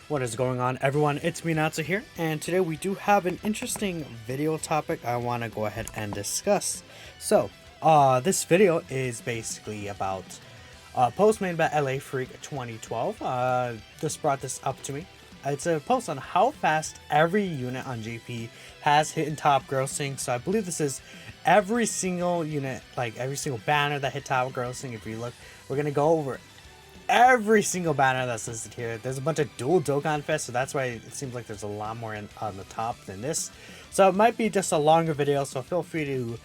What is going on, everyone? It's me, Natsu here, and today we do have an interesting video topic I want to go ahead and discuss. So, this video is basically about a post made by LA Freak 2012. Just brought this up to me. It's a post on how fast every unit on JP has hit in top grossing. So I believe this is every single unit, like every single banner that hit top grossing. If you look, we're gonna go over every single banner that's listed here. There's a bunch of dual Dokkan Fest, so that's why it seems like there's a lot more on the top than this. So it might be just a longer video, so feel free to,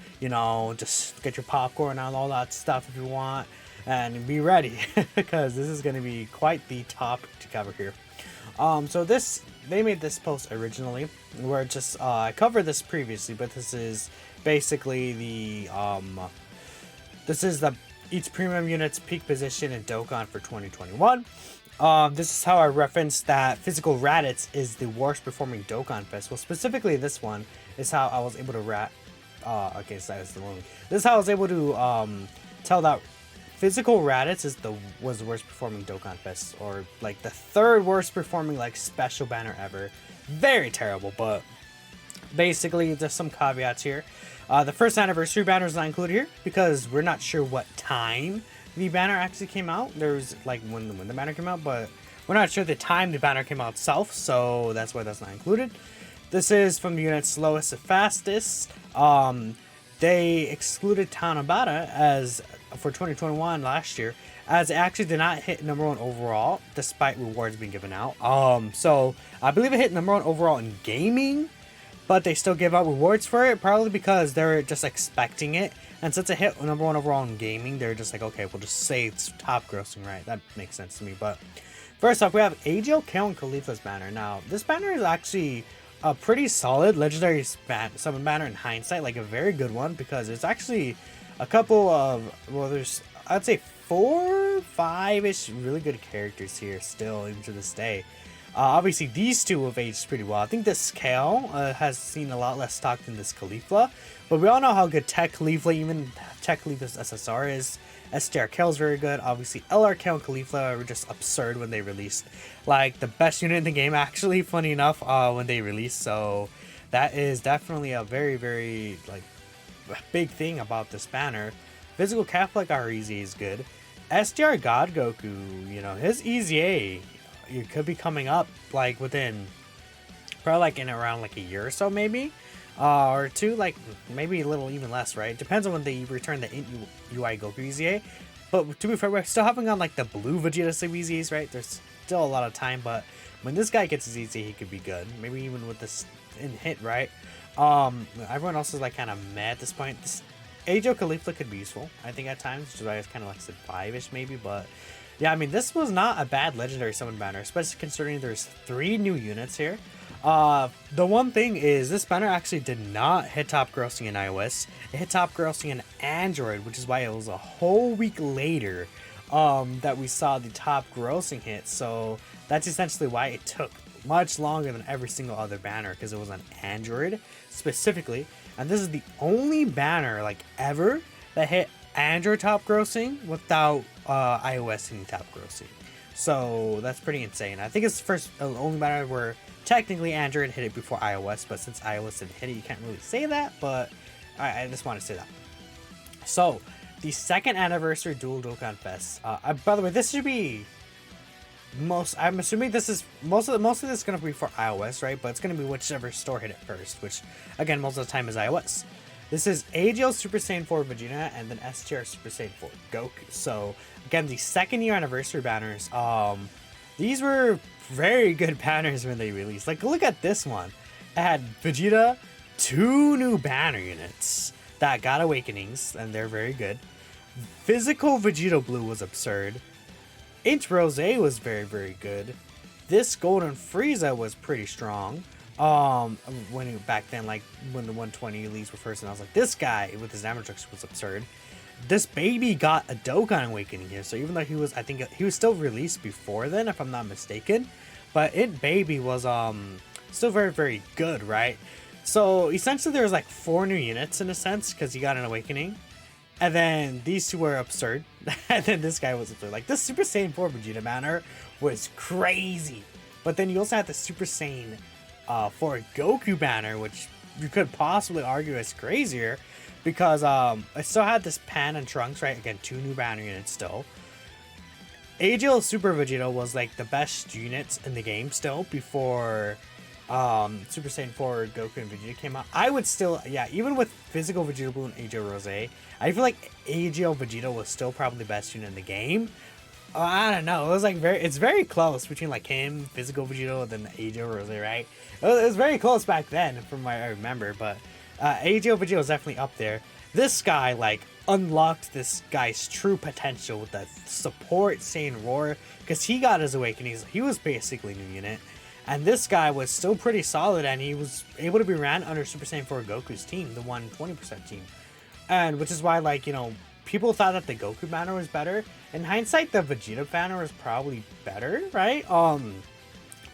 just get your popcorn and all that stuff if you want, and be ready, because this is going to be quite the topic to cover here. So they made this post originally, where I covered this previously, but this is basically each premium unit's peak position in Dokkan for 2021. This is how I referenced that physical Raditz is the worst performing Dokkan Fest. Well, specifically this one is how I was able to okay, so that is the wrong. This is how I was able to tell that physical Raditz was the worst performing Dokkan Fest, or like the third worst performing like special banner ever. Very terrible, but basically there's some caveats here. The first anniversary banner is not included here because we're not sure what time the banner actually came out. There's like when the banner came out, but we're not sure the time the banner came out itself, so that's why that's not included. This is from the unit's slowest to fastest. They excluded Tanabata as for 2021 last year, as it actually did not hit #1 overall despite rewards being given out. So I believe it hit #1 overall in gaming, but they still give out rewards for it, probably because they're just expecting it. And since it hit #1 overall in gaming, they're just like, okay, we'll just say it's top grossing, right? That makes sense to me. But first off, we have Kale and Caulifla's banner. Now, this banner is actually a pretty solid legendary summon banner in hindsight, like a very good one, because there's actually a couple of, I'd say 4, 5-ish really good characters here still, even to this day. Obviously, these two have aged pretty well. I think this Kale has seen a lot less stock than this Caulifla, but we all know how good Tech Caulifla, even Tech Caulifla's SSR is. STR Kale is very good. Obviously, LR Kale and Caulifla were just absurd when they released. Like, the best unit in the game, actually, funny enough, when they released. So, that is definitely a very, very, like, big thing about this banner. Physical Cap like REZ is good. STR God Goku, his EZA, it could be coming up like within probably like in around like a year or so, maybe or two, like maybe a little even less, right? Depends on when they return the UI Goku EZA. But to be fair, we're still having on like the blue Vegeta sub EZAs, right? There's still a lot of time, but when this guy gets his EZA, he could be good. Maybe even with this in hit, right? Everyone else is like kind of meh at this point. This Caulifla could be useful, I think, at times, which is why it's kind of like said 5-ish maybe, but yeah, I mean, this was not a bad legendary summon banner, especially considering there's 3 new units here. The one thing is, this banner actually did not hit top grossing in iOS. It hit top grossing in Android, which is why it was a whole week later that we saw the top grossing hit. So that's essentially why it took much longer than every single other banner, because it was on Android specifically. And this is the only banner like ever that hit Android top grossing without iOS hitting top grossing. So that's pretty insane. I think it's the only banner where technically Android hit it before iOS, but since iOS didn't hit it, you can't really say that, but I just want to say that. So the second anniversary dual Dokkan Fest, by the way, this should be I'm assuming this is most of this is going to be for iOS, right? But it's going to be whichever store hit it first, which again most of the time is iOS. This is AGL Super Saiyan 4 Vegeta and then STR Super Saiyan 4 Goku. So again, the second year anniversary banners. These were very good banners when they released. Like, look at this one. It had Vegeta, 2 new banner units that got awakenings, and they're very good. Physical Vegeta Blue was absurd. Inch Rose was very, very good. This Golden Frieza was pretty strong. When back then, like when the 120 leads were first, and I was like, this guy with his damage reduction was absurd. This baby got a Dokkan Awakening here, so even though I think he was still released before then, if I'm not mistaken, but baby was still very, very good, right? So essentially, there was like 4 new units in a sense because he got an Awakening. And then these two were absurd. And then this guy was absurd. Like, this Super Saiyan 4 Vegeta banner was crazy. But then you also had the Super Saiyan 4 Goku banner, which you could possibly argue is crazier, because it still had this Pan and Trunks, right? Again, 2 new banner units still. AGL Super Vegeta was like the best units in the game still before Super Saiyan 4 Goku and Vegeta came out. I would still, yeah, even with physical Vegeta Blue and AGL Rose, I feel like AGL Vegeta was still probably the best unit in the game. I don't know. It was like it's very close between like him, physical Vegeta, and then AGL Rose, right? It was very close back then, from what I remember. But AGL Vegeta was definitely up there. This guy like unlocked this guy's true potential with the support Saiyan Roar, because he got his awakenings. He was basically a new unit, and this guy was still pretty solid, and he was able to be ran under Super Saiyan 4 Goku's team, the 120% team, and which is why, like, you know, people thought that the Goku banner was better. In hindsight, the Vegeta banner was probably better, right?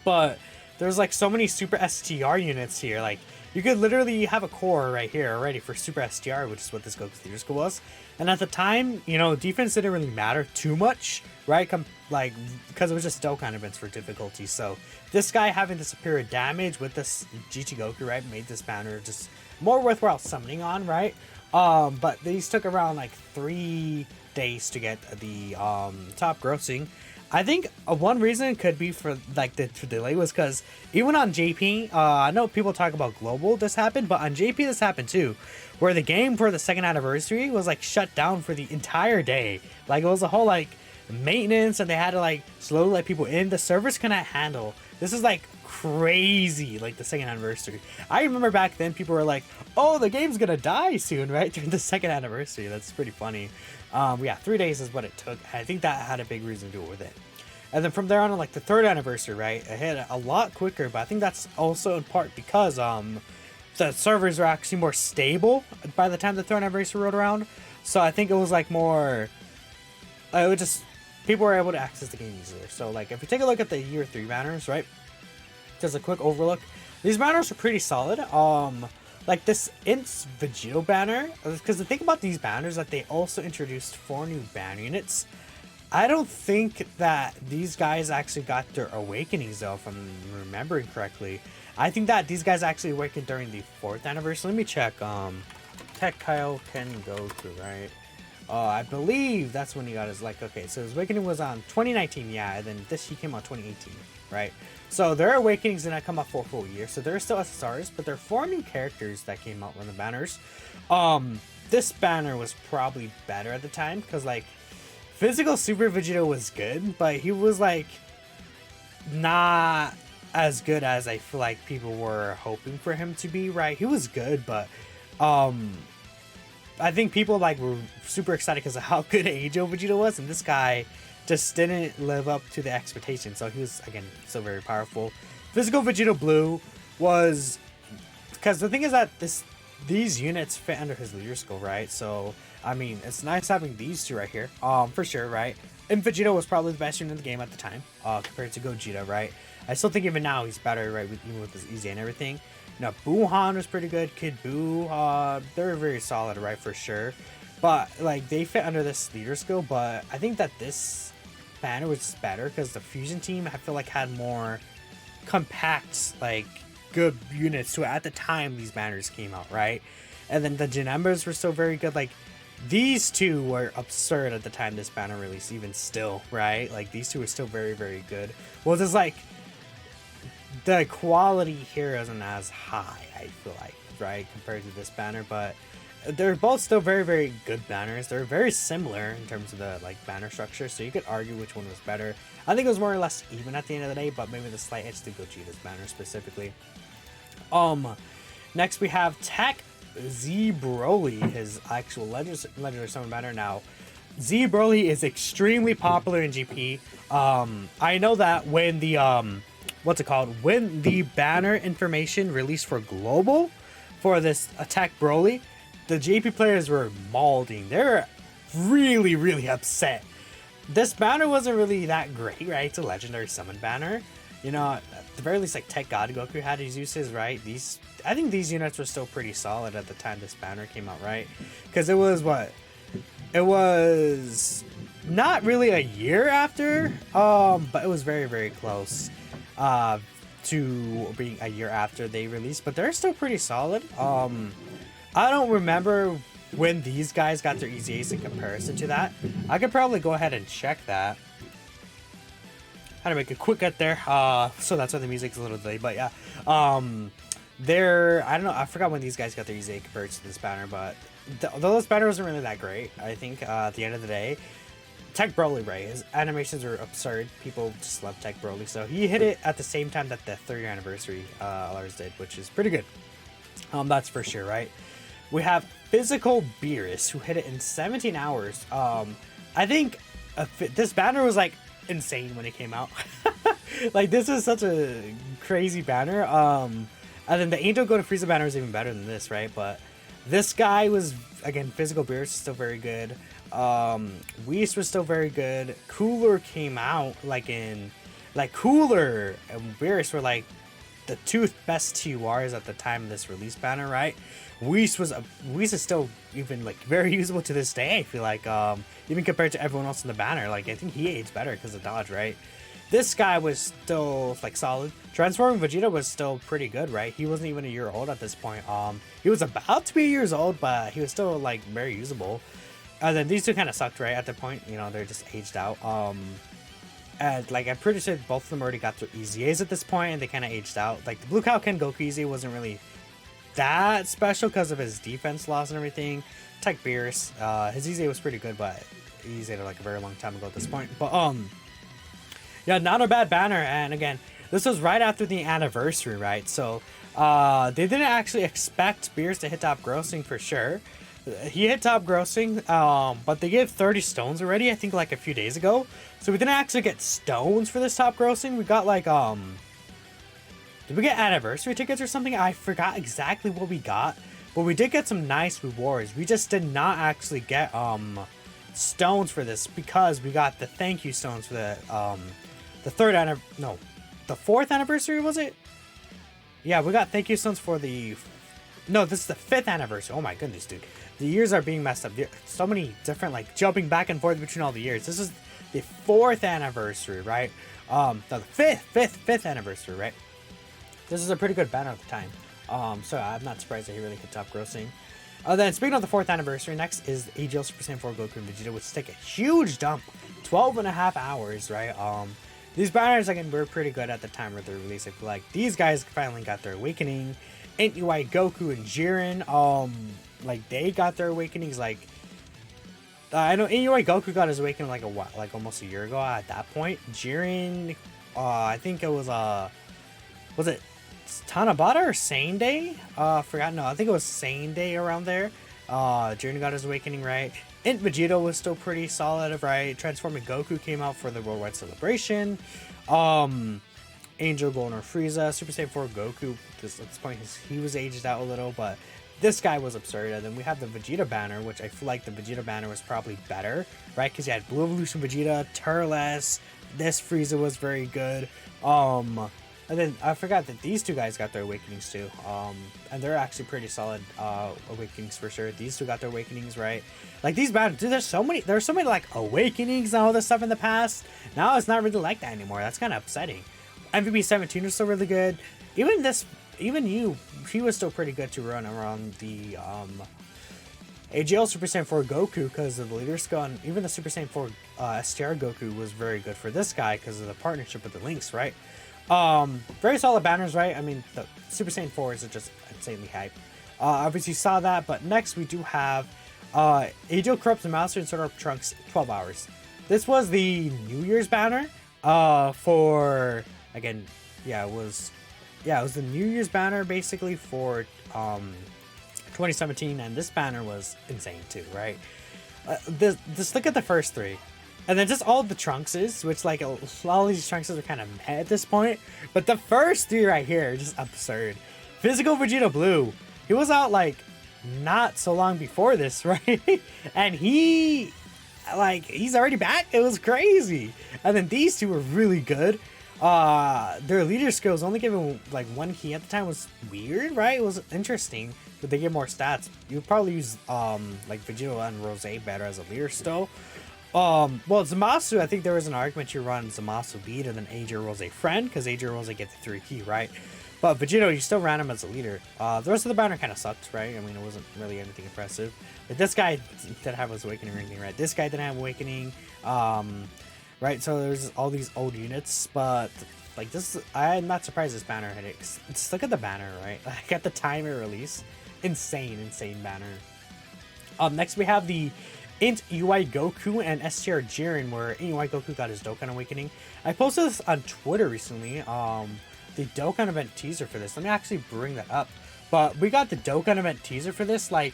But there's like so many Super STR units here. Like, you could literally have a core right here already for Super STR, which is what this Goku's Theater School was. And at the time, you know, defense didn't really matter too much, right? Like, because it was just Dokkan events for difficulty. So this guy having the superior damage with this GT Goku, right, made this banner just more worthwhile summoning on, right? But these took around like 3 days to get the top grossing. I think one reason could be for like the delay was because even on JP, I know people talk about global this happened, but on JP this happened too, where the game for the 2nd anniversary was like shut down for the entire day. Like, it was a whole like maintenance, and they had to like slowly let people in. The servers cannot handle. This is like crazy, like the 2nd anniversary. I remember back then people were like, oh, the game's gonna die soon, right? During the 2nd anniversary. That's pretty funny. Yeah, 3 days is what it took. I think that had a big reason to do it with it. And then from there on, like the 3rd anniversary, right, it hit a lot quicker, but I think that's also in part because the servers were actually more stable by the time the 3rd anniversary rolled around. So I think it was like more, it was just, people were able to access the game easier. So like if you take a look at the year 3 banners, right, just a quick overlook, these banners are pretty solid. Like this Ints Vegeta banner, because the thing about these banners is that they also introduced 4 new banner units. I don't think that these guys actually got their awakenings though, if I'm remembering correctly. I think that these guys actually awakened during the 4th anniversary. Let me check. Tech Kyle can go through, right? I believe that's when he got his, like, okay, so his awakening was on 2019, yeah, and then he came out 2018, right? So their awakenings did not come out for a full year, so they're still SSRs, but there are 4 new characters that came out on the banners. This banner was probably better at the time, because, like, physical Super Vegeta was good, but he was, like, not as good as I feel like people were hoping for him to be, right? He was good, but, I think people, like, were super excited because of how good AGL Vegeta was, and this guy just didn't live up to the expectations. So he was, again, still very powerful. Physical Vegeta Blue was, because the thing is that these units fit under his leader skill, right? So I mean, it's nice having these 2 right here, for sure, right? And Vegeta was probably the best unit in the game at the time, compared to Gogeta, right? I still think even now he's better, right? Even with his easy and everything. Now Buhan was pretty good. Kid Buu, they're very solid, right, for sure. But like they fit under this leader skill. But I think that this banner was better because the fusion team, I feel like, had more compact, like, good units to it at the time these banners came out, right? And then the Janembas were still very good. Like, these 2 were absurd at the time this banner released, even still, right? Like, these 2 were still very, very good. Well, there's like, the quality here isn't as high, I feel like, right, compared to this banner, but they're both still very, very good banners. They're very similar in terms of the, like, banner structure, so you could argue which one was better. I think it was more or less even at the end of the day, but maybe the slight edge to Gogeta's banner specifically. Next we have Tech Z Broly, his actual legendary summon banner. Now, Z Broly is extremely popular in GP. I know that when the when the banner information released for global for this Attack Broly, the JP players were mauling. They were really, really upset. This banner wasn't really that great, right? It's a legendary summon banner. You know, at the very least, like, Tech God Goku had his uses, right? I think these units were still pretty solid at the time this banner came out, right? Because it was what? It was not really a year after, but it was very, very close to being a year after they released, but they're still pretty solid. I don't remember when these guys got their EZAs in comparison to that. I could probably go ahead and check that. Had to make a quick cut there, so that's why the music's a little delayed, but yeah. I don't know, I forgot when these guys got their EZA compared to this banner, but though this banner wasn't really that great, I think at the end of the day, Tech Broly, right? His animations are absurd. People just love Tech Broly, so he hit it at the same time that the 3rd anniversary Lars did, which is pretty good. That's for sure, right? We have Physical Beerus, who hit it in 17 hours. I think this banner was like insane when it came out. Like, this is such a crazy banner. And then the Angel Go to Frieza banner is even better than this, right? But this guy was, again, Physical Beerus is still very good. Whis was still very good. Cooler came out Cooler and Beerus were like the two best TURs at the time of this release banner, right? Whis is still even like very usable to this day. I feel like even compared to everyone else in the banner, like I think he aged better because of dodge, right? This guy was still like solid. Transforming Vegeta was still pretty good, right? He wasn't even a year old at this point. He was about to be years old, but he was still like very usable. And then these two kind of sucked, right? At the point, you know, they're just aged out. And like I'm pretty sure both of them already got their EZAs at this point, and they kind of aged out. Like the Blue Cow Ken Goku EZA wasn't really that special because of his defense loss and everything. Tech Beerus, his EZA was pretty good, but he EZA'd like a very long time ago at this point. But yeah, not a bad banner. And again, this was right after the anniversary, right? So they didn't actually expect Beerus to hit top grossing for sure. He hit top grossing, but they gave 30 stones already, I think like a few days ago. So we didn't actually get stones for this top grossing. We got like, did we get anniversary tickets or something? I forgot exactly what we got, but we did get some nice rewards. We just did not actually get, stones for this because we got the thank you stones for the 4th anniversary, was it? Yeah, we got thank you stones for no, this is the 5th anniversary. Oh my goodness, dude. The years are being messed up. So many different, like, jumping back and forth between all the years. This is the 4th anniversary, right? No, the 5th anniversary, right? This is a pretty good banner at the time. So I'm not surprised that he really hit top grossing. Then speaking of the 4th anniversary, next is AGL Super Saiyan 4 Goku and Vegeta, which take a huge dump. 12.5 hours, right? These banners, again, were pretty good at the time of their release. I feel like these guys finally got their awakening. UI Goku and Jiren, like they got their awakenings. Like I know UI Goku got his awakening like almost a year ago. At that point, Jiren, I think it was it Tanabata or Sane Day? Forgot. No, I think it was Sane Day around there. Jiren got his awakening, right? Vegeta was still pretty solid, right? Transforming Goku came out for the worldwide celebration. Angel Golden or Frieza, Super Saiyan 4 Goku. At this point, he was aged out a little, but this guy was absurd. And then we have the Vegeta banner, which I feel like the Vegeta banner was probably better, right? Because you had Blue Evolution Vegeta, Turles. This Frieza was very good. And then I forgot that these two guys got their awakenings too. And they're actually pretty solid awakenings for sure. These two got their awakenings, right? Like these banners, dude, there's so many like awakenings and all this stuff in the past. Now it's not really like that anymore. That's kind of upsetting. MVP 17 was still really good. He was still pretty good to run around the AGL Super Saiyan 4 Goku because of the leader skill, and even the Super Saiyan 4 STR Goku was very good for this guy because of the partnership with the Links, right? Very solid banners, right? I mean, the Super Saiyan 4s are just insanely hype. Obviously you saw that, but next we do have AGL Corrupts the Master and Sword Art Trunks 12 hours. This was the New Year's banner for... Again, it was the New Year's banner basically for 2017, and this banner was insane too, right? Just look at the first three, and then just all the Trunkses, which like a lot of these Trunkses are kind of meh at this point, but the first three right here are just absurd. Physical Vegeta Blue, he was out like not so long before this, right? And he's already back. It was crazy. And then these two were really good. Their leader skills only giving like one key at the time was weird, right? It was interesting, but they get more stats. You would probably use like Vegeta and Rose better as a leader still. Well, Zamasu, I think there was an argument you run Zamasu lead and then Aegir rolls a friend, because Aegir rolls a get the 3 key, right? But Vegito, you still ran him as a leader. The rest of the banner kind of sucked, right? I mean, it wasn't really anything impressive. But this guy didn't have his Awakening or anything, right? This guy didn't have Awakening, right? So there's all these old units, but like this, I'm not surprised this banner hit it. Just look at the banner, right? Like at the time it released, insane banner. Next we have the Int UI Goku and STR Jiren, where Int UI Goku got his Dokkan Awakening. I posted this on Twitter recently. The Dokkan event teaser for this. Let me actually bring that up. But we got the Dokkan event teaser for this like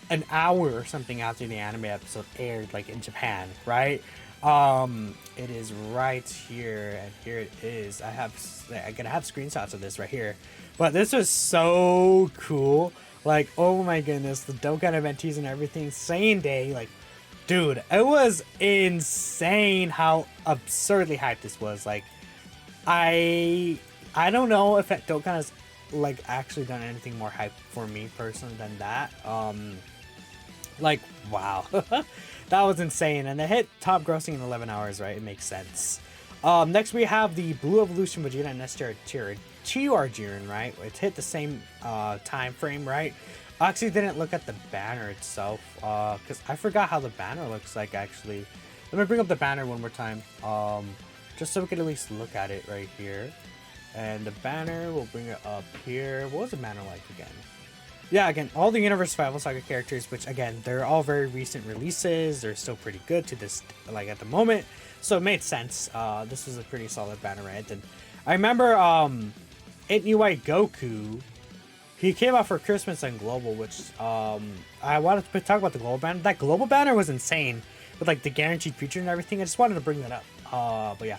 an hour or something after the anime episode aired, like in Japan, right? It is right here, and here it is. I'm gonna have screenshots of this right here. But this was so cool. Like, oh my goodness, the Dokkan event teaser and everything, same day, like, dude, it was insane how absurdly hyped this was. Like, I don't know if Dokkan has like actually done anything more hype for me personally than that. Like, wow. That was insane, and it hit top grossing in 11 hours, right? It makes sense. Next we have the Blue Evolution Vegeta and STR Jiren, right? It hit the same time frame, right? I actually didn't look at the banner itself, because I forgot how the banner looks like, actually. Let me bring up the banner one more time, just so we can at least look at it right here. And the banner, we'll bring it up here. What was the banner like again? Yeah, again, all the Universe Survival Saga characters, which again, they're all very recent releases. They're still pretty good to this, like at the moment. So it made sense. This was a pretty solid banner, right? And I remember Int UI Goku, he came out for Christmas on Global, which I wanted to talk about the Global banner. That Global banner was insane with like the guaranteed feature and everything. I just wanted to bring that up. But yeah.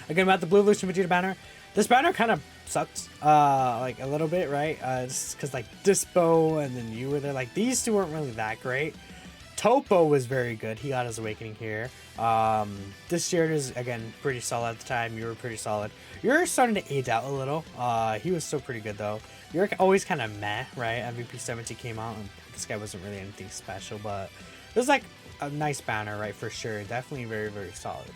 Again, about the Blue Evolution Vegeta banner. This banner kind of sucked, like a little bit, right? Just because like Dispo and then you were there, like these two weren't really that great. Topo was very good. He got his Awakening here. This year is again pretty solid at the time. You were pretty solid. You're starting to age out a little. He was still pretty good though. You're always kind of meh, right? MVP 70 came out and this guy wasn't really anything special, but it was like a nice banner, right? For sure. Definitely very solid.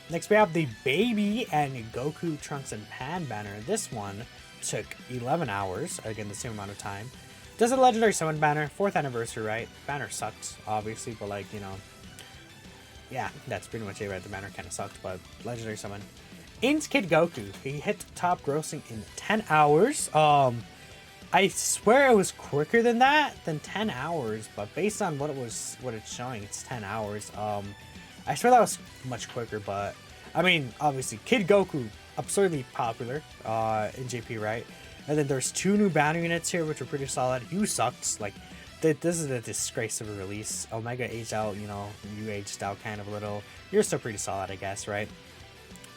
Next we have the Baby and Goku, Trunks, and Pan banner. This one took 11 hours, again the same amount of time. Does a Legendary Summon banner, 4th anniversary, right? Banner sucked, obviously, but like, you know, yeah, that's pretty much it, right? The banner kind of sucked, but Legendary Summon. Int Kid Goku, he hit top grossing in 10 hours. I swear it was quicker than that, than 10 hours, but based on what it's showing, it's 10 hours. I swear that was much quicker, but I mean, obviously, Kid Goku, absurdly popular in JP, right? And then there's 2 new banner units here, which are pretty solid. You sucked. Like, this is a disgrace of a release. Omega aged out, you know, you aged out kind of a little. You're still pretty solid, I guess, right?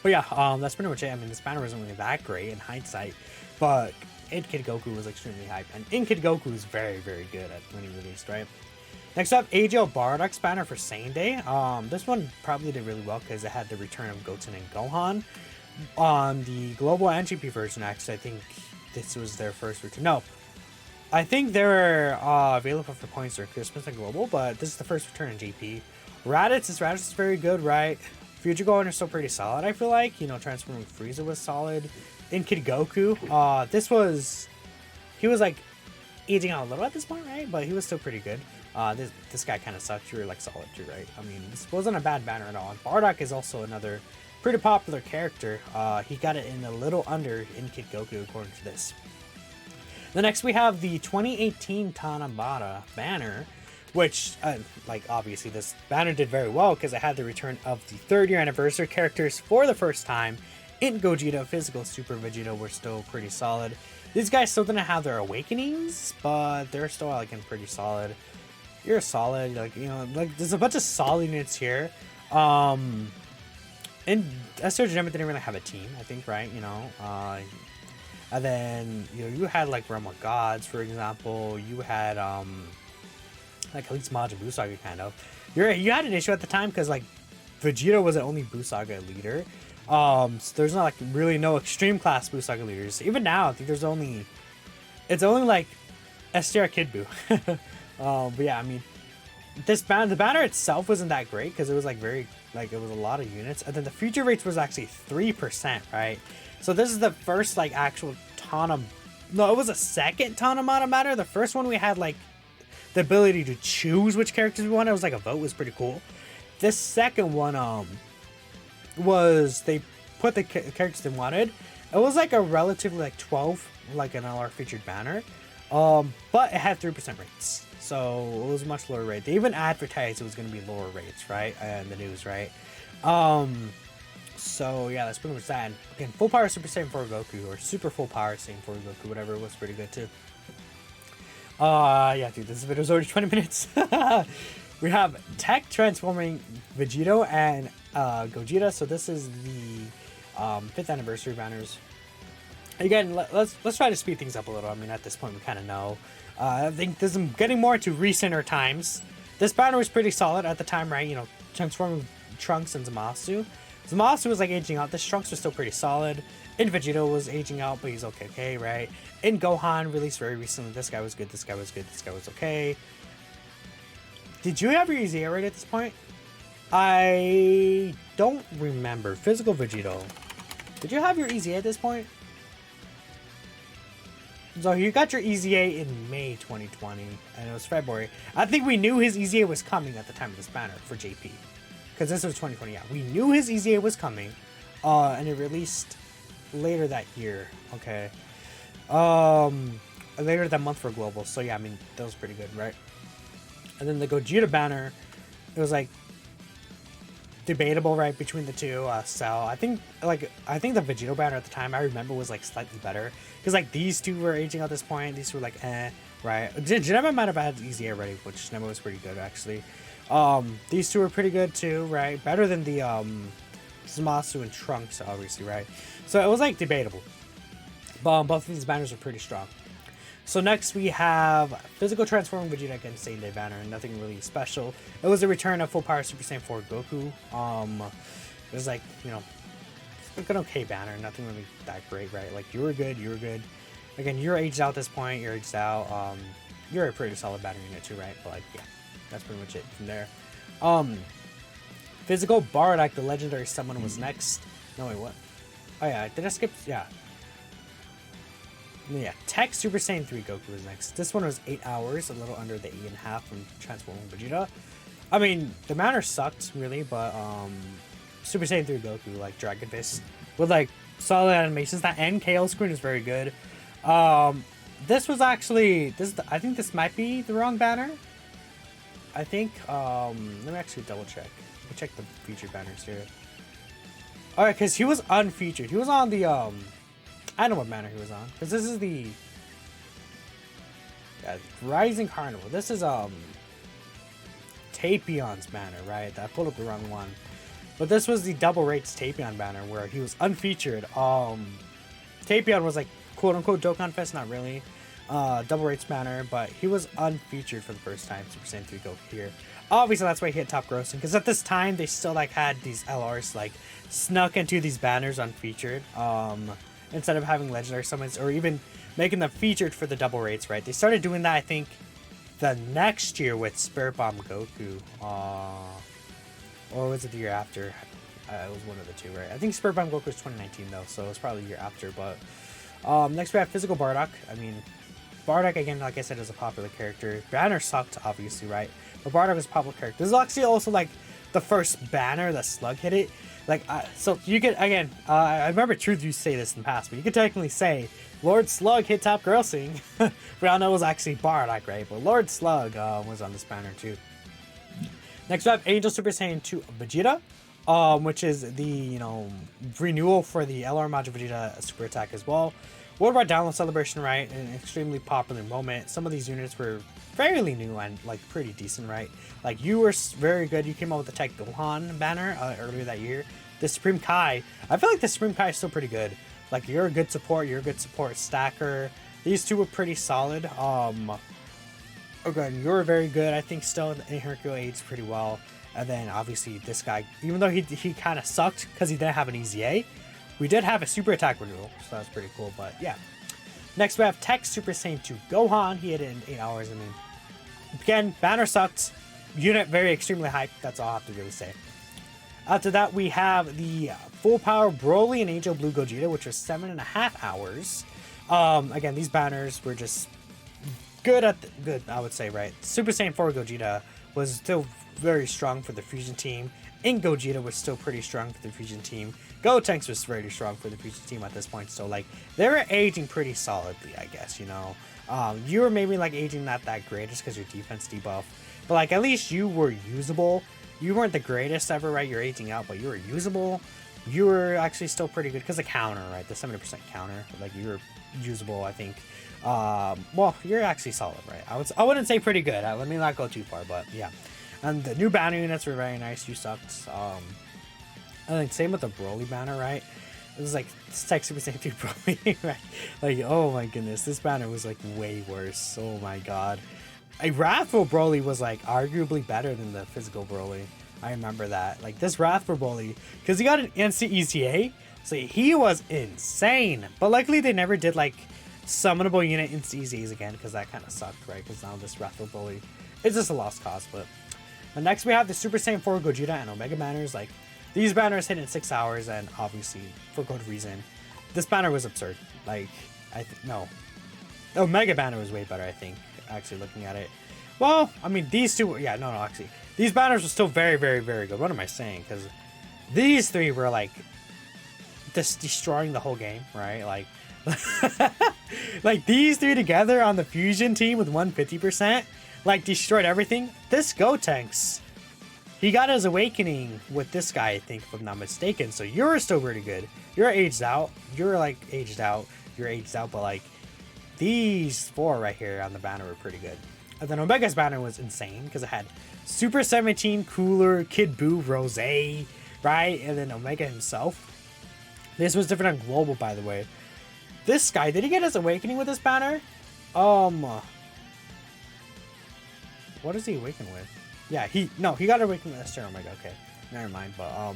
But yeah, that's pretty much it. I mean, this banner wasn't really that great in hindsight, but Int Kid Goku was extremely hyped, and Int Kid Goku was very good at when he released, right? Next up, AGL Bardock's banner for Same Day. This one probably did really well because it had the return of Goten and Gohan. On the Global and GP version, actually, I think this was their first return. No, I think they were available for points during Christmas and Global, but this is the first return in GP. Raditz is very good, right? Future Gohan is still pretty solid, I feel like. You know, Transforming Frieza was solid. In Kid Goku, he was like aging out a little at this point, right? But he was still pretty good. This guy kind of sucked. You were like solid too, right? I mean, this wasn't a bad banner at all. And Bardock is also another pretty popular character. He got it in a little under in Kid Goku, according to this. The next we have the 2018 Tanabata banner, which, like, obviously this banner did very well because it had the return of the 3rd year anniversary characters for the first time. Int Gogeta, Physical Super Vegeta were still pretty solid. These guys still didn't have their Awakenings, but they're still, like, pretty solid. You're solid, like, you know, like, there's a bunch of solid units here. And SR Gem didn't really have a team, I think, right? You know, and then, you know, you had, like, Realm of Gods, for example. You had, like, at least Majin Buu Saga, kind of. You had an issue at the time, because, like, Vegeta was the only Buu Saga leader. So there's not, like, really no extreme class Buu Saga leaders. Even now, I think it's only, like, STR Kid Buu. But yeah, I mean, the banner itself wasn't that great because it was like very like it was a lot of units, and then the future rates was actually 3%, right? So this is the first like actual no, it was a second Tanabata banner. The first one we had like the ability to choose which characters we wanted. It was like a vote, was pretty cool. This second one was they put the characters they wanted. It was like a relatively like 12 like an LR featured banner, but it had 3% rates. So it was much lower rate. They even advertised it was going to be lower rates, right? In the news, right? So yeah, that's pretty much that. And again, full power Super Saiyan 4 Goku, or super full power Saiyan 4 Goku, whatever, was pretty good too. Yeah, dude, this video's already 20 minutes. We have Tech transforming Vegeta and Gogeta. So this is the 5th anniversary banners. Again, let's try to speed things up a little. I mean, at this point, we kind of know. I think this is getting more into recenter times. This banner was pretty solid at the time, right? You know, transforming Trunks and Zamasu. Zamasu was like aging out. This Trunks was still pretty solid. In Vegeta was aging out, but he's okay, right? In Gohan, released very recently. This guy was good. This guy was good. This guy was okay. Did you have your EZ already at this point? I don't remember. Physical Vegeta. Did you have your EZA at this point? So you got your EZA in May 2020, and it was February. I think we knew his EZA was coming at the time of this banner for JP. Because this was 2020, yeah. We knew his EZA was coming, and it released later that year, okay. Later that month for Global, so yeah, I mean, that was pretty good, right? And then the Gogeta banner, it was like, debatable, right, between the two. So I think the Vegeta banner at the time I remember was like slightly better because like these two were aging at this point. These were like right. Janema might have had easy already, which Janema was pretty good actually. These two were pretty good too, right? Better than the Zamasu and Trunks, obviously, right? So it was like debatable. But both of these banners are pretty strong. So next we have Physical Transforming Vegeta against Same Day banner, and nothing really special. It was a return of Full Power Super Saiyan 4 Goku. It was like, you know, like an okay banner, nothing really that great, right? Like you were good. Again, you're aged out at this point, you're aged out. You're a pretty solid banner unit too, right? But like, yeah, that's pretty much it from there. Physical Bardock, the legendary summon, was next. No, wait, what? Oh yeah, did I skip? Yeah. Yeah, Tech Super Saiyan 3 Goku was next. This one was 8 hours, a little under the 8.5 from Transforming Vegeta. I mean, the banner sucked, really, but Super Saiyan 3 Goku, like Dragon Fist, with like solid animations. That end KO screen is very good. This was actually, I think this might be the wrong banner. I think, let me actually double check. Let me check the featured banners here. Alright, because he was unfeatured. He was on the, I know what banner he was on, because this is the Rising Carnival. This is Tapion's banner, right? I pulled up the wrong one, but this was the Double Rates Tapion banner where he was unfeatured. Tapion was like quote unquote Dokkan Fest, not really. Double Rates banner, but he was unfeatured for the first time. Super Saiyan 3 Goku here. Obviously, that's why he hit top grossing, because at this time they still like had these LRs like snuck into these banners unfeatured. Instead of having legendary summons or even making them featured for the double rates, right? They started doing that, I think, the next year with Spirit Bomb Goku. Or was it the year after? It was one of the two, right? I think Spirit Bomb Goku was 2019, though, so it's probably the year after. But next we have Physical Bardock. I mean, Bardock, again, like I said, is a popular character. Banner sucked, obviously, right? But Bardock is a popular character. This is actually also, like, the first banner that Slug hit it. Like, so you could, again, I remember Truth used to say this in the past, but you could technically say Lord Slug hit top grossing. We all know it was actually Bardock, right? But Lord Slug was on this banner too. Next we have Angel Super Saiyan 2 Vegeta, which is the, you know, renewal for the LR Majin Vegeta super attack as well. Worldwide Download Celebration, right? An extremely popular moment. Some of these units were fairly new and like pretty decent, right? Like you were very good. You came out with the Tech Gohan banner earlier that year. The Supreme Kai, I feel like the Supreme Kai is still pretty good. Like you're a good support. You're a good support stacker. These two were pretty solid. Again, you're very good. I think still in Hercule aged pretty well. And then obviously this guy, even though he kind of sucked because he didn't have an EZA, we did have a super attack renewal, so that was pretty cool. But yeah. Next we have Tech Super Saiyan 2 Gohan. He hit it in 8 hours. I mean, again, banner sucked. unit very extremely hyped. That's all I have to really say. After that, we have the full power Broly and Angel Blue Gogeta, which are 7.5 hours. Again, these banners were just good I would say, right? Super Saiyan 4 Gogeta was still very strong for the fusion team. And Gogeta was still pretty strong for the fusion team. Gotenks was very strong for the fusion team at this point. So, like, they were aging pretty solidly, I guess, you know. You were maybe, like, aging not that great just because your defense debuff. But, like, at least you were usable. You weren't the greatest ever, right? You're aging out, but you were usable. You were actually still pretty good because the counter, right? The 70% counter. Like, you were usable, I think. Well, you're actually solid, right? I wouldn't say pretty good. Let me not go too far, but yeah. And the new banner units were very nice. You sucked. I think same with the Broly banner, right? It was like Tech Super Saiyan 3 Broly, right? Like, oh my goodness, this banner was like way worse. Oh my god. A Wrathful Broly was like arguably better than the physical Broly. I remember that. Like this Wrathful Broly, because he got an instant ECA, so he was insane. But luckily they never did like summonable unit instant ECAs again, because that kind of sucked, right? Because now this Wrathful Broly is just a lost cause. But next we have the Super Saiyan 4 Gogeta and Omega banners. Like these banners hit in 6 hours, and obviously for good reason. This banner was absurd. Like no, Omega banner was way better, I think. Actually looking at it, well, I mean these two, yeah, no, actually these banners were still very, very, very good. What am I saying? Because these three were like just destroying the whole game, right? Like like these three together on the fusion team with 150%, like destroyed everything. This Gotenks, he got his awakening with this guy, I think, if I'm not mistaken. So you're still pretty good. You're aged out. You're like aged out. You're aged out, but like these four right here on the banner were pretty good. And then Omega's banner was insane because it had Super 17, Cooler, Kid Buu, Rose, right? And then Omega himself. This was different on Global, by the way. This guy, did he get his awakening with this banner? What is he awakened with? Yeah, he got awakened with Esther Omega. Okay, never mind. But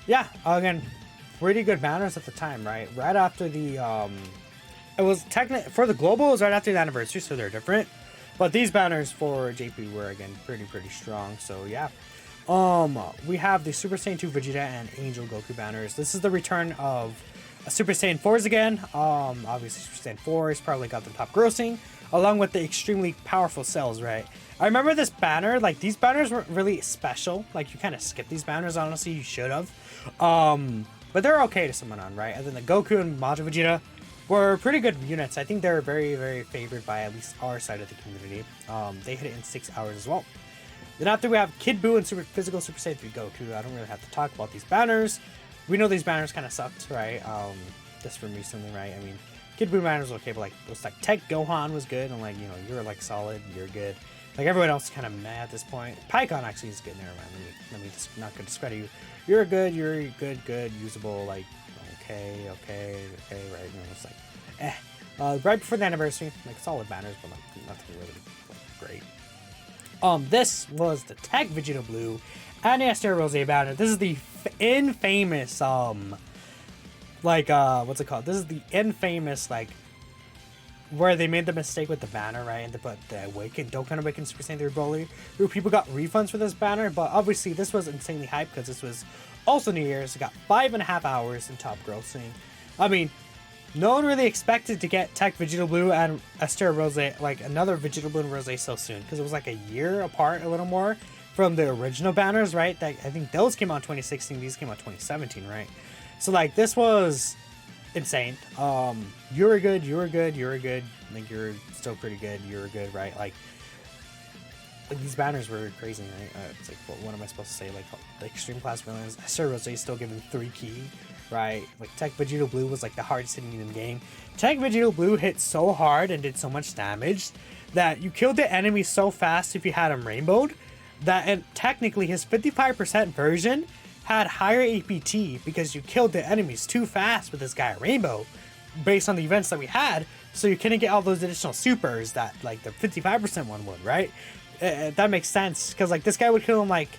yeah, again, pretty good banners at the time, right? Right after the it was technically for the Global, it was right after the anniversary, so they're different. But these banners for JP were again pretty strong. So yeah. We have the Super Saiyan 2 Vegeta and Angel Goku banners. This is the return of Super Saiyan 4s again. Obviously Super Saiyan 4s probably got the top grossing, along with the extremely powerful cells, right? I remember this banner, like these banners weren't really special. Like you kind of skip these banners, honestly, you should have. But they're okay to summon on, right? And then the Goku and Majin Vegeta were pretty good units. I think they're very, very favored by at least our side of the community. They hit it in 6 hours as well. Then after we have Kid Buu and Physical Super Saiyan 3 Goku. I don't really have to talk about these banners. We know these banners kind of sucked, right? Just from recently, right? I mean, Kid Buu banners were okay, but like it was like Tech Gohan was good, and like, you know, you're like solid, you're good. Like everyone else is kind of mad at this point. Pycon actually is good. Never mind. Let me just not gonna discredit you. You're good, usable, like okay, right? You know, it's like right before the anniversary, like solid banners, but like nothing really like, great. This was the Tech Vegeta Blue and Esther Rose banner. This is the infamous what's it called? This is the infamous like where they made the mistake with the banner, right? And they put the Dokkan Awaken Super Saiyan 3 Broly. People got refunds for this banner, but obviously this was insanely hyped because this was also New Year's. It got 5.5 hours in top grossing. I mean, no one really expected to get Tech Vegeta Blue and Esther Rose, like another Vegeta Blue and Rose so soon, because it was like a year apart, a little more, from the original banners, right? That I think those came out in 2016, these came out 2017, right? So like this was insane. You were good. Like you're still pretty good. You were good, right? Like these banners were crazy, right? It's like, what am I supposed to say? Like the extreme class villains. Esther Rose is still giving 3 key. Right, like Tech Vegeta Blue was like the hardest hitting in the game. Tech Vegeta Blue hit so hard and did so much damage that you killed the enemy so fast if you had him rainbowed, that and technically his 55% version had higher APT because you killed the enemies too fast with this guy Rainbow based on the events that we had, so you couldn't get all those additional supers that like the 55% one would, right? That makes sense, because like this guy would kill him like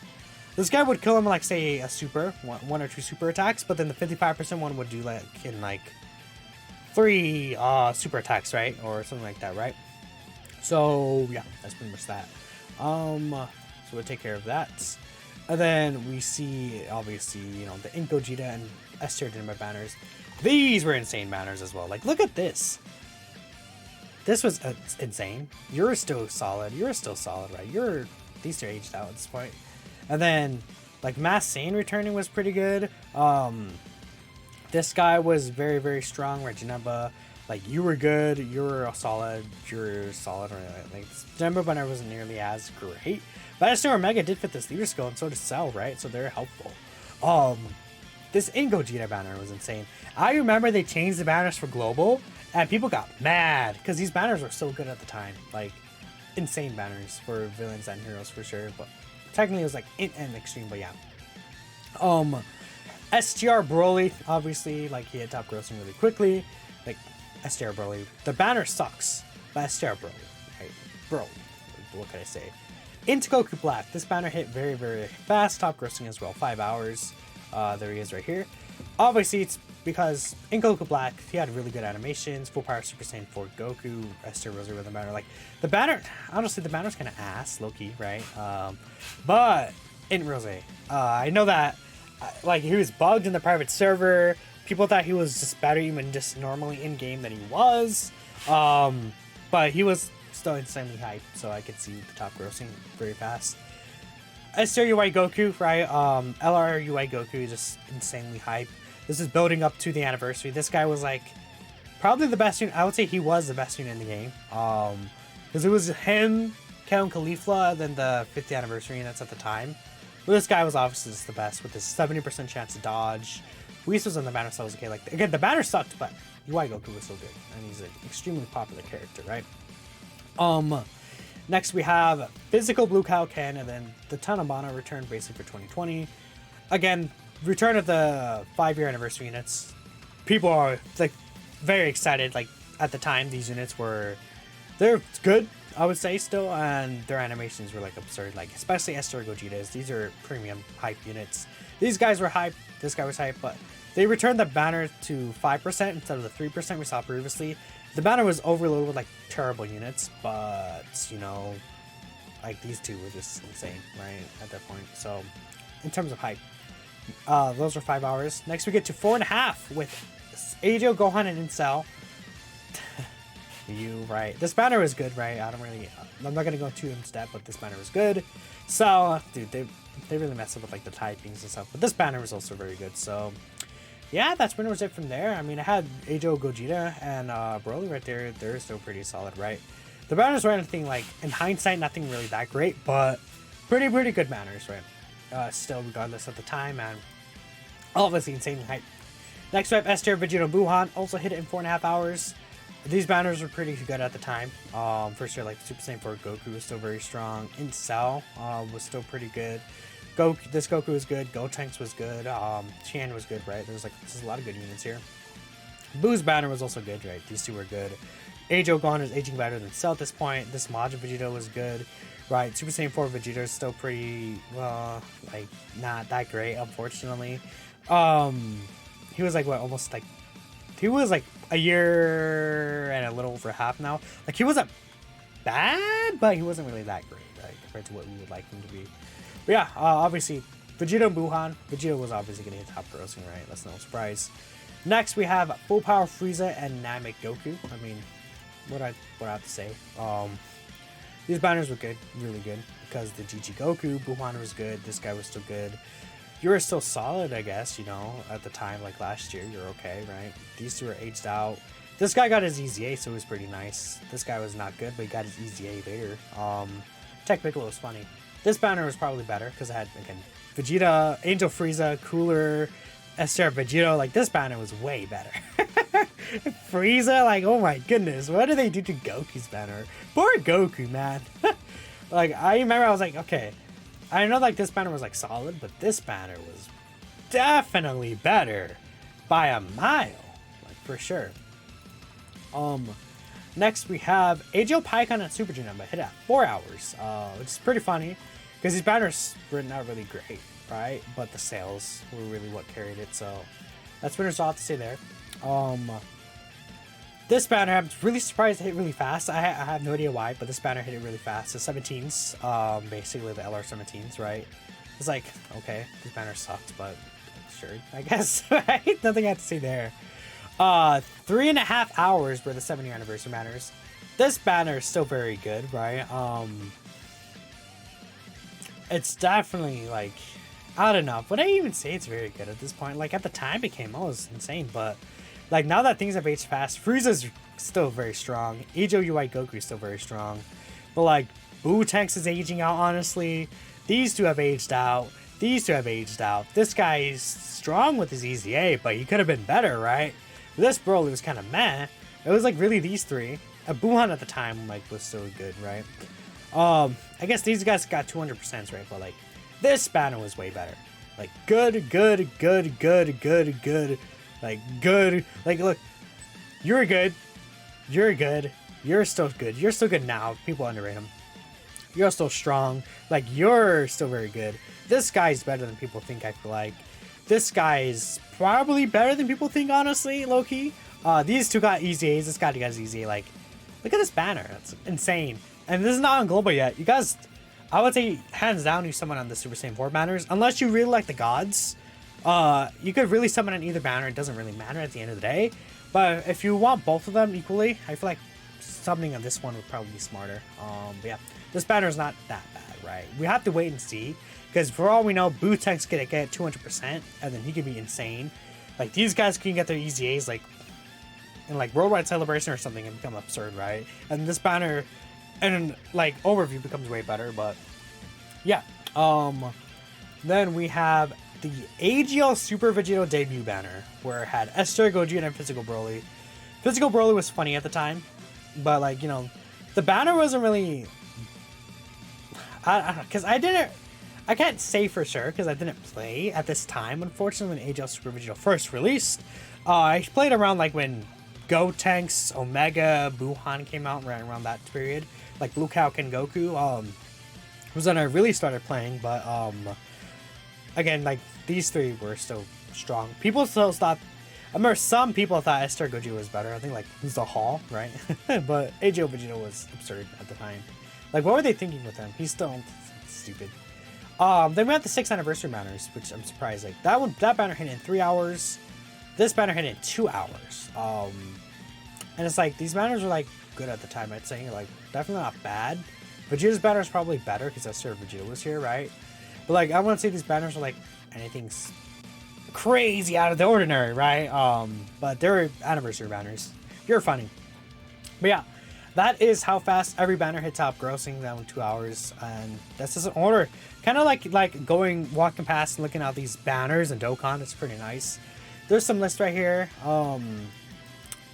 say a super, one or two super attacks, but then the 55% one would do like in like 3 super attacks, right? Or something like that, right? So yeah, that's pretty much that. So we'll take care of that. And then we see, obviously, you know, the Gogeta and S-tier Jinbei banners. These were insane banners as well. Like, look at this. This was insane. You're still solid. You're still solid, right? These are aged out at this point. And then, like, Mass Sane returning was pretty good. This guy was very, very strong. Jinbei, like, you were good. You were solid. You're solid. Like, Jinbei banner wasn't nearly as great. But S-tier Omega did fit this leader skill, and so did Cell, right? So they're helpful. This Gogeta banner was insane. I remember they changed the banners for global, and people got mad because these banners were so good at the time. Like, insane banners for villains and heroes for sure. But technically, it was like in and extreme. But yeah. STR Broly, obviously, like, he had top grossing really quickly. Like, STR Broly, the banner sucks, but STR Broly, right? Broly, what can I say? Into Goku Black, this banner hit very, very fast, top grossing as well, 5 hours. There he is right here. Obviously, it's because in Goku Black, he had really good animations, full power Super Saiyan 4 Goku, STR Rosary with the banner. Like, the banner, honestly, the banner's kind of ass, low-key, right? But in Rose, I know that, like, he was bugged in the private server. People thought he was just better even just normally in-game than he was. But he was still insanely hype, so I could see the top grossing very fast. STR UI Goku, right? LR UI Goku, just insanely hype. This is building up to the anniversary. This guy was like probably the best unit. I would say he was the best unit in the game. Because it was him, Kale and Caulifla, then the 50th anniversary units at the time. But this guy was obviously just the best with his 70% chance to dodge. Whis was on the banner, so I was okay. Like, again, the banner sucked, but UI Goku was so good, and he's an extremely popular character, right? Next we have Physical Blue Kaioken, and then the Tanabata return basically for 2020. Again, return of the 5-year anniversary units. People are like very excited. Like, at the time, these units they're good, I would say, still, and their animations were like absurd. Like, especially STR Gogetas. These are premium hype units. These guys were hype. This guy was hype, but they returned the banner to 5% instead of the 3% we saw previously. The banner was overloaded with like terrible units, but you know, like, these two were just insane, right, at that point. So in terms of hype, those were 5 hours. Next we get to 4.5 with Ajo, Gohan, and Incel. Right, this banner was good, right? I'm not gonna go too in depth, but this banner was good. So dude, they really messed up with like the typings and stuff, but this banner was also very good. So yeah, that's pretty much it from there. I mean, I had Ajo, Gogeta, and Broly right there. They're still pretty solid, right? The banners were anything, like, in hindsight, nothing really that great, but pretty good banners, right? Still, regardless of the time, and obviously insanely hype. Next we have S-tier Vegeta and Buhan, also hit it in 4.5 hours. These banners were pretty good at the time. For sure, like, Super Saiyan 4 Goku was still very strong. Incel was still pretty good. This Goku was good. Gotenks was good. Chan was good, right? There's a lot of good units here. Boo's banner was also good, right? These two were good. Ajo Gohan is aging better than Cell at this point. This Majin Vegeta was good, right? Super Saiyan 4 Vegeta is still pretty, well, like, not that great, unfortunately. He was like, what, almost like, he was like a year and a little over half now. Like, he wasn't bad, but he wasn't really that great, right? Compared to what we would like him to be. But yeah, obviously, Vegeta and Buhan. Vegeta was obviously going to hit top grossing, right? That's no surprise. Next, we have Full Power Frieza and Namek Goku. I mean, what I have to say. These banners were good, really good, because the GG Goku, Buhan was good. This guy was still good. You were still solid, I guess, you know, at the time, like last year, you're okay, right? These two are aged out. This guy got his EZA, so it was pretty nice. This guy was not good, but he got his EZA later. Tech Piccolo was funny. This banner was probably better, because I had, again, Vegeta, Angel Frieza, Cooler, STR Vegeta. Like, this banner was way better. Frieza, like, oh my goodness, what did they do to Goku's banner? Poor Goku, man. Like, I remember I was like, okay, I know, like, this banner was, like, solid, but this banner was definitely better by a mile, like, for sure. Next we have Ajo, Pikkon, and Super Jinbei hit at 4 hours, which is pretty funny, because these banners were not really great, right? But the sales were really what carried it, so that's what there's all to say there. This banner, I'm really surprised it hit really fast. I have no idea why, but this banner hit it really fast. The 17s, basically the LR17s, right? It's like, okay, this banner sucked, but sure, I guess, right? Nothing I have to say there. 3.5 hours were the 7-year anniversary banners. This banner is still very good, right? It's definitely, like, I don't know. Would I even say it's very good at this point? Like, at the time it came out, it was insane, but like, now that things have aged fast, Frieza's still very strong. HOUI Goku is still very strong. But, like, Boo-Tanks is aging out, honestly. These two have aged out. These two have aged out. This guy is strong with his EZA, but he could have been better, right? This Broly was kind of meh. It was, like, really these three. Buhan at the time, like, was so good, right? I guess these guys got 200%, right? But, like, this banner was way better. Like, good. Like, good. Like, look, you're good. You're good. You're still good. You're still good now. People underrate him. You're still strong. Like, you're still very good. This guy's better than people think, I feel like. This guy is probably better than people think, honestly, low-key. These two got EZAs. This guy got EZA. Like, look at this banner. That's insane. And this is not on global yet. You guys, I would say, hands down, use someone on the Super Saiyan 4 banners. Unless you really like the gods. You could really summon on either banner. It doesn't really matter at the end of the day. But if you want both of them equally, I feel like summoning on this one would probably be smarter. But yeah, this banner is not that bad, right? We have to wait and see. Because for all we know, Boo-Tank's gonna get 200%, and then he could be insane. Like, these guys can get their EZAs, like, in, like, Worldwide Celebration or something and become absurd, right? And this banner, and, like, overview becomes way better, but, yeah. Then we have the AGL Super Vegeta debut banner, where it had Esther, Gogeta, and Physical Broly. Physical Broly was funny at the time, but, like, you know, the banner wasn't really... Because I can't say for sure, because I didn't play at this time, unfortunately, when AGL Super Vegeta first released. I played around, like, when Gotenks, Omega, Buhan came out, right around that period. Like, Blue Cow and Goku, was when I really started playing, but, again, like, these three were still strong. People still thought... I remember some people thought Esther Gogeta was better. I think, like, the Hall, right? But AGL Vegeta was absurd at the time. Like, what were they thinking with him? He's still stupid. Then we have the 6th anniversary banners, which I'm surprised. Like, that banner hit in 3 hours. This banner hit in 2 hours. And it's like, these banners were, like, good at the time, I'd say. Like, definitely not bad. Vegeta's banner is probably better because Esther Vegeta was here, right? But, like, I wouldn't say these banners are, like, anything crazy out of the ordinary, right? But they're anniversary banners. You're funny. But yeah, that is how fast every banner hit top grossing down 2 hours, and that's just an order. Kind of like walking past and looking at these banners and Dokkan. It's pretty nice. There's some lists right here.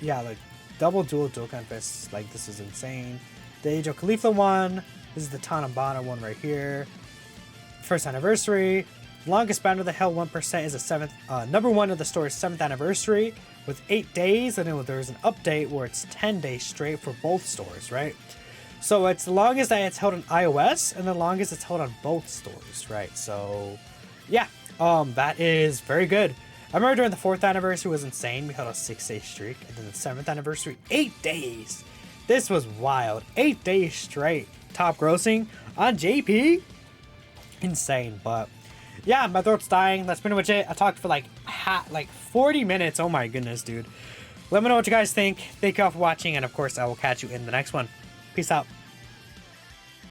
Yeah, like double dual Dokkan fists. Like, this is insane. The Age of Caulifla one. This is the Tanabata one right here. First anniversary. Longest banner that held 1% is the 7th, number 1 of the store's 7th anniversary with 8 days, and then there's an update where it's 10 days straight for both stores, right? So it's the longest that it's held on iOS and the longest it's held on both stores, right? So yeah, that is very good. I remember during the 4th anniversary was insane. We held a 6-day streak, and then the 7th anniversary, 8 days. This was wild. 8 days straight top grossing on JP. Insane, but yeah, my throat's dying. That's pretty much it. I talked for like 40 minutes. Oh my goodness, dude. Let me know what you guys think. Thank you all for watching, and of course, I will catch you in the next one. Peace out.